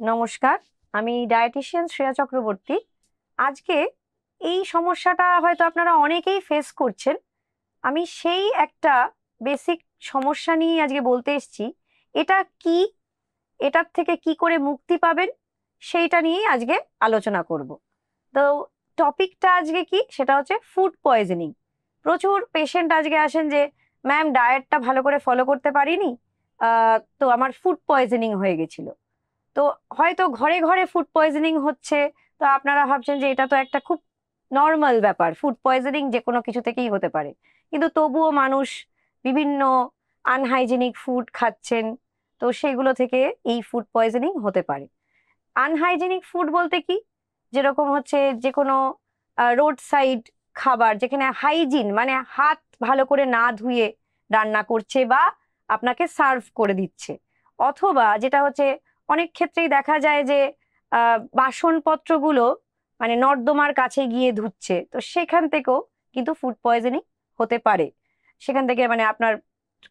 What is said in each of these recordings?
নমস্কার, আমি ডায়েটিশিয়ান শ্রেয়া চক্রবর্তী। আজকে এই সমস্যাটা হয়তো আপনারা অনেকেই ফেস করছেন। আমি সেই একটা বেসিক সমস্যা নিয়ে আজকে বলতে এসেছি। এটা কি, এটার থেকে কি করে মুক্তি পাবেন, সেইটা নিয়েই আজকে আলোচনা করব। তো টপিকটা আজকে কি, সেটা হচ্ছে ফুড পয়জনিং। প্রচুর পেশেন্ট আজকে আসেন যে ম্যাম ডায়েটটা ভালো করে ফলো করতে পারিনি, তো আমার ফুড পয়জনিং হয়ে গেছিল। তো হয়তো ঘরে ঘরে ফুড পয়জনিং হচ্ছে। তো আপনারা ভাবছেন যে এটা তো একটা খুব নর্মাল ব্যাপার, ফুড পয়জনিং যে কোনো কিছু থেকেই হতে পারে। কিন্তু তবুও মানুষ বিভিন্ন আনহাইজেনিক ফুড খাচ্ছেন, তো সেগুলো থেকে এই ফুড পয়জনিং হতে পারে। আনহাইজেনিক ফুড বলতে কি, যেরকম হচ্ছে যে কোনো রোড সাইড খাবার, যেখানে হাইজিন মানে হাত ভালো করে না ধুয়ে রান্না করছে বা আপনাকে সার্ভ করে দিচ্ছে। অথবা যেটা হচ্ছে, অনেক ক্ষেত্রেই দেখা যায় যে বাসনপত্রগুলো মানে নর্দমার কাছে গিয়ে ধুচ্ছে, তো সেখান থেকেও কিন্তু ফুড পয়জনিং হতে পারে। সেখান থেকে মানে আপনার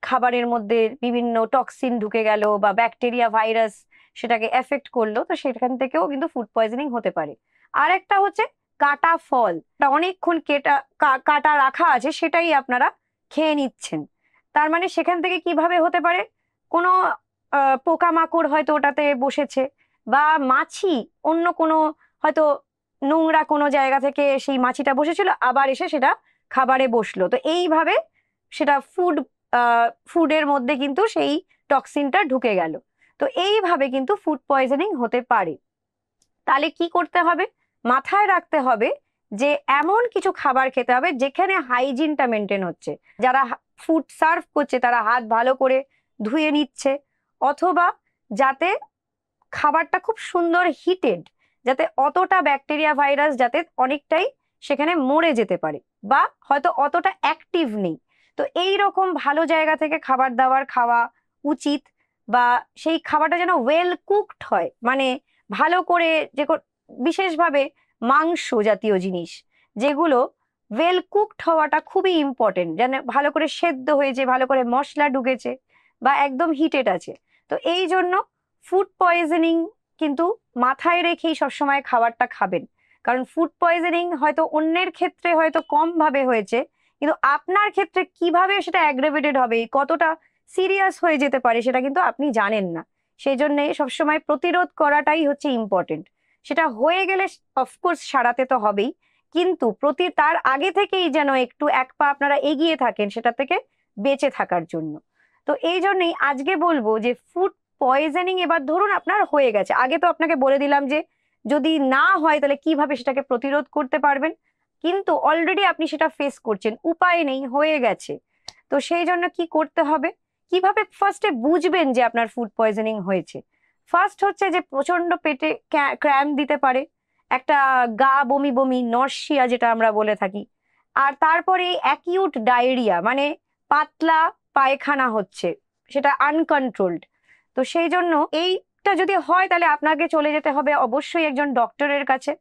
খাবারের মধ্যে বিভিন্ন টক্সিন ঢুকে গেল বা ব্যাকটেরিয়া ভাইরাস সেটাকে এফেক্ট করলো, তো সেখান থেকেও কিন্তু ফুড পয়জনিং হতে পারে। আর একটা হচ্ছে কাটা ফল, এটা অনেকক্ষণ কাটা রাখা আছে, সেটাই আপনারা খেয়ে নিচ্ছেন। তার মানে সেখান থেকে কিভাবে হতে পারে, কোনো পোকামাকড় হয়তো ওটাতে বসেছে, বা মাছি অন্য কোনো হয়তো নোংরা কোনো জায়গা থেকে সেই মাছিটা বসেছিল, আবার এসে সেটা খাবারে বসলো, তো এইভাবে সেটা ফুডের মধ্যে কিন্তু সেই টক্সিনটা ঢুকে গেল। তো এইভাবে কিন্তু ফুড পয়জনিং হতে পারে। তাহলে কি করতে হবে, মাথায় রাখতে হবে যে এমন কিছু খাবার খেতে হবে যেখানে হাইজিনটা মেনটেন হচ্ছে, যারা ফুড সার্ভ করছে তারা হাত ভালো করে ধুয়ে নিচ্ছে, অথবা যাতে খাবারটা খুব সুন্দর হিটেড, যাতে অতটা ব্যাকটেরিয়া ভাইরাস যাতে অনেকটাই সেখানে মরে যেতে পারে, বা হয়তো অতটা অ্যাক্টিভ নেই। তো এই রকম ভালো জায়গা থেকে খাবার দাবার খাওয়া উচিত। বা সেই খাবারটা যেন ওয়েল কুকড হয়, মানে ভালো করে, বিশেষভাবে মাংস জাতীয় জিনিস যেগুলো ওয়েল কুকড হওয়াটা খুবই ইম্পর্টেন্ট, যেন ভালো করে সেদ্ধ হয়েছে, ভালো করে মশলা ঢুকেছে, বা একদম হিটেড আছে। তো এই জন্য ফুড পয়জনিং কিন্তু মাথায় রেখেই সবসময় খাবারটা খাবেন। কারণ ফুড পয়জনিং হয়তো অন্যের ক্ষেত্রে হয়তো কম ভাবে হয়েছে, কিন্তু আপনার ক্ষেত্রে কিভাবে সেটা অ্যাগ্রাভেটেড হবে, কতটা সিরিয়াস হয়ে যেতে পারে, সেটা কিন্তু আপনি জানেন না। সেই জন্য সবসময় প্রতিরোধ করাটাই হচ্ছে ইম্পর্টেন্ট। সেটা হয়ে গেলে অফকোর্স সারাতে তো হবেই, কিন্তু তার আগে থেকেই যেন একটু এক পা আপনারা এগিয়ে থাকেন সেটা থেকে বেঁচে থাকার জন্য। তো এই জন্যই আজকে বলবো যে ফুড পয়জনিং এবার ধরুন আপনার হয়ে গেছে, আগে তো আপনাকে বলে দিলাম যে যদি না হয় তাহলে কিভাবে সেটাকে প্রতিরোধ করতে পারবেন, কিন্তু অলরেডি আপনি সেটা ফেস করছেন, উপায় নেই, হয়ে গেছে। তো সেই জন্য কি করতে হবে, কিভাবে ফার্স্টে বুঝবেন যে আপনার ফুড পয়জনিং হয়েছে? ফার্স্ট হচ্ছে যে প্রচন্ড পেটে ক্র্যাম্প দিতে পারে, একটা গা বমি বমি নরসিয়া যেটা আমরা বলে থাকি। আর তারপরে অ্যাকিউট ডায়রিয়া, মানে পাতলা পায়খানা হচ্ছে, সেটা আনকন্ট্রোলড। তো সেই জন্য এইটা যদি হয় তাহলে আপনাকে চলে যেতে হবে অবশ্যই একজন ডক্টরের কাছে।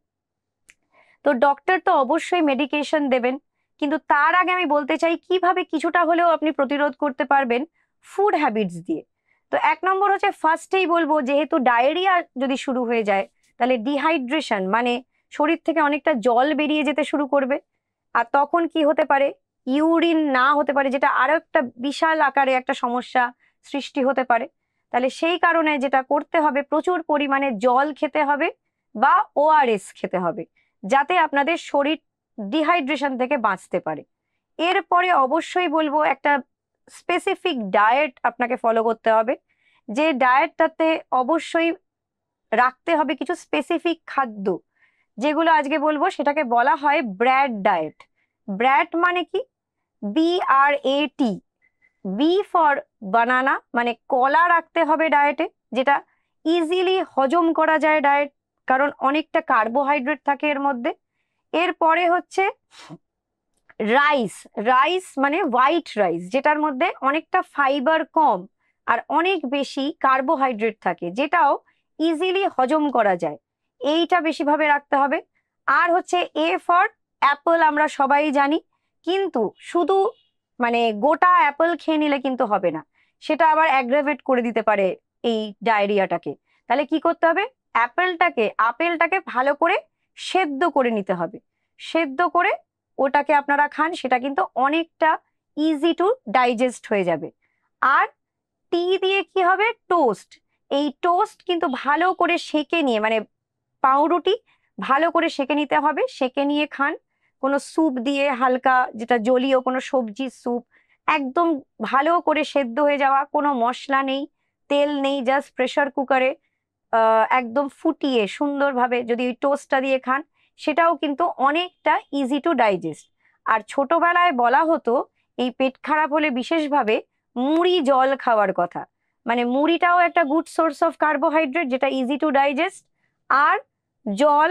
তো ডক্টর তো অবশ্যই মেডিকেশন দেবেন, কিন্তু তার আগে আমি বলতে চাই কিভাবে কিছুটা হলেও আপনি প্রতিরোধ করতে পারবেন ফুড হ্যাবিটস দিয়ে। তো এক নম্বর হচ্ছে, ফার্স্টেই বলবো, যেহেতু ডায়রিয়া যদি শুরু হয়ে যায় তাহলে ডিহাইড্রেশন মানে শরীর থেকে অনেকটা জল বেরিয়ে যেতে শুরু করবে। আর তখন কি হতে পারে, ইউরিন না হতে পারে, যেটা আরো একটা বিশাল আকারে একটা সমস্যা সৃষ্টি হতে পারে। তাহলে সেই কারণে যেটা করতে হবে, প্রচুর পরিমাণে জল খেতে হবে বা ওআরএস খেতে হবে, যাতে আপনাদের শরীর ডিহাইড্রেশন থেকে বাঁচতে পারে। এরপরে অবশ্যই বলবো একটা স্পেসিফিক ডায়েট আপনাকে ফলো করতে হবে, যে ডায়েটটাতে অবশ্যই রাখতে হবে কিছু স্পেসিফিক খাদ্য, যেগুলো আজকে বলবো সেটাকে বলা হয় ব্র্যাড ডায়েট। ব্র্যাড মানে কি, BRAT, বি ফর বানানা, মানে কলা রাখতে হবে ডায়েটে, যেটা ইজিলি হজম করা যায় ডায়েট, কারণ অনেকটা কার্বোহাইড্রেট থাকে এর মধ্যে। এরপরে হচ্ছে রাইস। রাইস মানে হোয়াইট রাইস, যেটার মধ্যে অনেকটা ফাইবার কম আর অনেক বেশি কার্বোহাইড্রেট থাকে, যেটাও ইজিলি হজম করা যায়, এইটা বেশিভাবে রাখতে হবে। আর হচ্ছে এ ফর অ্যাপল, আমরা সবাই জানি, কিন্তু শুধু মানে গোটা অ্যাপল খেয়ে নিলে কিন্তু হবে না, সেটা আবার অ্যাগ্রাভেট করে দিতে পারে এই ডায়রিয়াটাকে। তাহলে কি করতে হবে, আপেলটাকে ভালো করে সেদ্ধ করে নিতে হবে। সেদ্ধ করে ওটাকে আপনারা খান, সেটা কিন্তু অনেকটা ইজি টু ডাইজেস্ট হয়ে যাবে। আর টি দিয়ে কি হবে, টোস্ট। এই টোস্ট কিন্তু ভালো করে সেকে নিয়ে, মানে পাউরুটি ভালো করে সেকে নিতে হবে, সেকে নিয়ে খান। কোনো স্যুপ দিয়ে, হালকা যেটা জলীয় কোনো সবজির স্যুপ, একদম ভালো করে সেদ্ধ হয়ে যাওয়া, কোনো মশলা নেই, তেল নেই, জাস্ট প্রেসার কুকারে একদম ফুটিয়ে সুন্দরভাবে যদি ওই টোস্টটা দিয়ে খান, সেটাও কিন্তু অনেকটা ইজি টু ডাইজেস্ট। আর ছোটবেলায় বলা হতো এই পেট খারাপ হলে বিশেষভাবে মুড়ি জল খাওয়ার কথা। মানে মুড়িটাও একটা গুড সোর্স অফ কার্বোহাইড্রেট, যেটা ইজি টু ডাইজেস্ট। আর জল,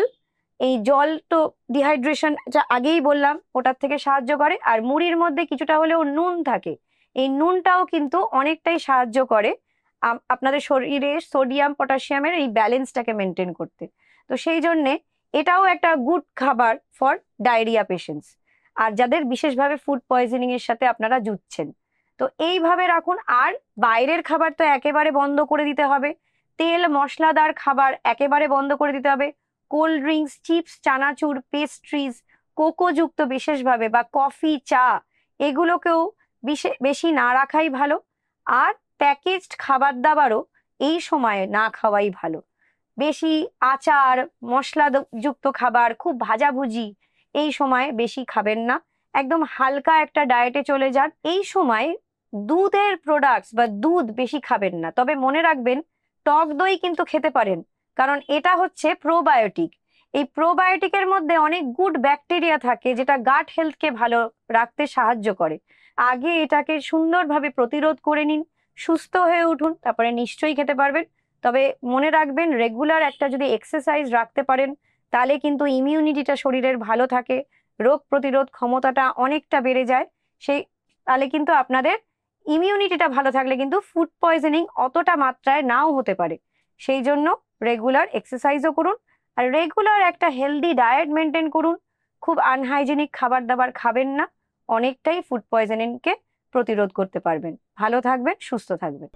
এই জল তো ডিহাইড্রেশন আগেই বললাম, ওটার থেকে সাহায্য করে। আর মুড়ির মধ্যে কিছুটা হলেও নুন থাকে, এই নুনটাও কিন্তু অনেকটাই সাহায্য করে আপনাদের শরীরে সোডিয়াম পটাশিয়ামের এই ব্যালেন্সটাকে মেনটেন করতে। তো সেই জন্যে এটাও একটা গুড খাবার ফর ডায়রিয়া পেশেন্টস, আর যাদের বিশেষভাবে ফুড পয়জনিং এর সাথে আপনারা জুঝছেন। তো এইভাবে রাখুন। আর বাইরের খাবার তো একেবারে বন্ধ করে দিতে হবে, তেল মশলাদার খাবার একেবারে বন্ধ করে দিতে হবে। কোল্ড ড্রিঙ্কস, চিপস, চানাচুর, পেস্ট্রিজ, কোকোযুক্ত বিশেষভাবে, বা কফি, চা, এগুলোকেও বেশি না রাখাই ভালো। আর প্যাকেজড খাবার দাবারও এই সময়ে না খাওয়াই ভালো। বেশি আচার মশলা যুক্ত খাবার, খুব ভাজাভুজি এই সময় বেশি খাবেন না। একদম হালকা একটা ডায়েটে চলে যান। এই সময় দুধের প্রোডাক্টস বা দুধ বেশি খাবেন না, তবে মনে রাখবেন টক দই কিন্তু খেতে পারেন, কারণ এটা হচ্ছে প্রোবায়োটিক। এই প্রোবায়োটিকের মধ্যে অনেক গুড ব্যাকটেরিয়া থাকে, যেটা গাট হেলথকে ভালো রাখতে সাহায্য করে। আগে এটাকে সুন্দরভাবে প্রতিরোধ করে নিন, সুস্থ হয়ে উঠুন, তারপরে নিশ্চয়ই খেতে পারবেন। তবে মনে রাখবেন রেগুলার একটা যদি এক্সারসাইজ রাখতে পারেন, তাহলে কিন্তু ইমিউনিটিটা শরীরের ভালো থাকে, রোগ প্রতিরোধ ক্ষমতাটা অনেকটা বেড়ে যায়। তাহলে কিন্তু আপনাদের ইমিউনিটিটা ভালো থাকলে কিন্তু ফুড পয়জনিং অতটা মাত্রায় নাও হতে পারে। সেই জন্য রেগুলার এক্সারসাইজও করুন, আর রেগুলার একটা হেলদি ডায়েট মেনটেন করুন। খুব আনহাইজেনিক খাবার দাবার খাবেন না, অনেকটাই ফুড পয়জনিংকে প্রতিরোধ করতে পারবেন। ভালো থাকবেন, সুস্থ থাকবেন।